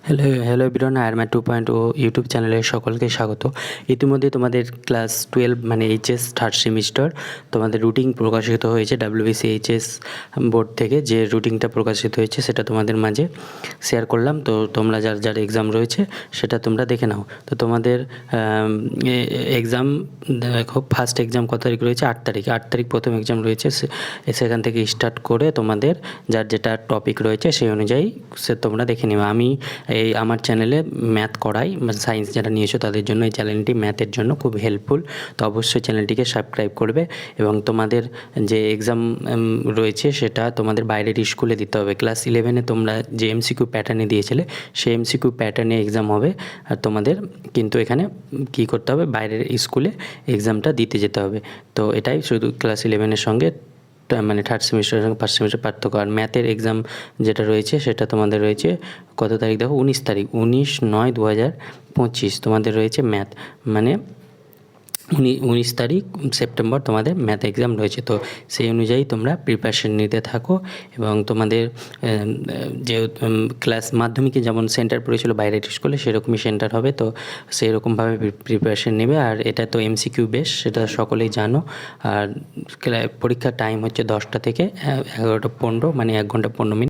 Hello hello everyone, আয়ারম্যান 2.0 YouTube চ্যানেলে সকলকে স্বাগত। ইতিমধ্যে তোমাদের ক্লাস 12 মানে এইচএস থার্ড সেমিস্টার তোমাদের রুটিন প্রকাশিত হয়েছে ডাব্লিউবিসি এইচএস বোর্ড থেকে। যে রুটিনটা প্রকাশিত হয়েছে সেটা তোমাদের মাঝে শেয়ার করলাম। তো তোমরা যার যার এক্সাম রয়েছে সেটা তোমরা দেখে নাও। তো তোমাদের এক্সাম দেখো, ফার্স্ট এক্সাম কত তারিখ রয়েছে? 8 তারিখ প্রথম এক্সাম রয়েছে। সেখান থেকে স্টার্ট করে তোমাদের যার যেটা টপিক রয়েছে সেই অনুযায়ী তোমরা দেখে নিও। আমি আমার চ্যানেলে ম্যাথ করাই, সায়েন্স যারা নিয়েছো তাদের জন্য এই চ্যানেলটি ম্যাথের জন্য খুব হেল্পফুল। তো অবশ্যই চ্যানেলটিকে সাবস্ক্রাইব করবে। এবং তোমাদের যে এক্সাম রয়েছে সেটা তোমাদের বাইরের স্কুলে দিতে হবে। ক্লাস 11-এ তোমরা যে এমসিকিউ প্যাটার্নে দিয়েছিলে সেই এমসিকিউ প্যাটার্নে এক্সাম হবে। আর তোমাদের কিন্তু এখানে কী করতে হবে, বাইরের স্কুলে এক্সামটা দিতে যেতে হবে। তো এটাই শুধু ক্লাস 11-এর সঙ্গে মানে থার্ড সেমিস্টারের সঙ্গে ফার্স্ট সেমিস্টার পার্থক্য। আর ম্যাথের এক্সাম যেটা রয়েছে সেটা তোমাদের রয়েছে কত তারিখ দেখো, 19 তারিখ, 19/9/2025 তোমাদের রয়েছে ম্যাথ। মানে 19 তারিখ সেপ্টেম্বর তোমাদের ম্যাথ এক্সাম রয়েছে। তো সেই অনুযায়ী তোমরা প্রিপারেশন নিতে থাকো। এবং তোমাদের যে ক্লাস মাধ্যমিকে যেমন সেন্টার পড়েছিল বাইরের স্কুলে সেরকমই সেন্টার হবে। তো সেই রকমভাবে প্রিপারেশন নেবে। আর এটা তো এমসিকিউ বেস, সেটা সকলেই জানো। আর পরীক্ষার টাইম হচ্ছে 10টা থেকে 11টা 15, মানে 1 ঘন্টা 15 মিনিট।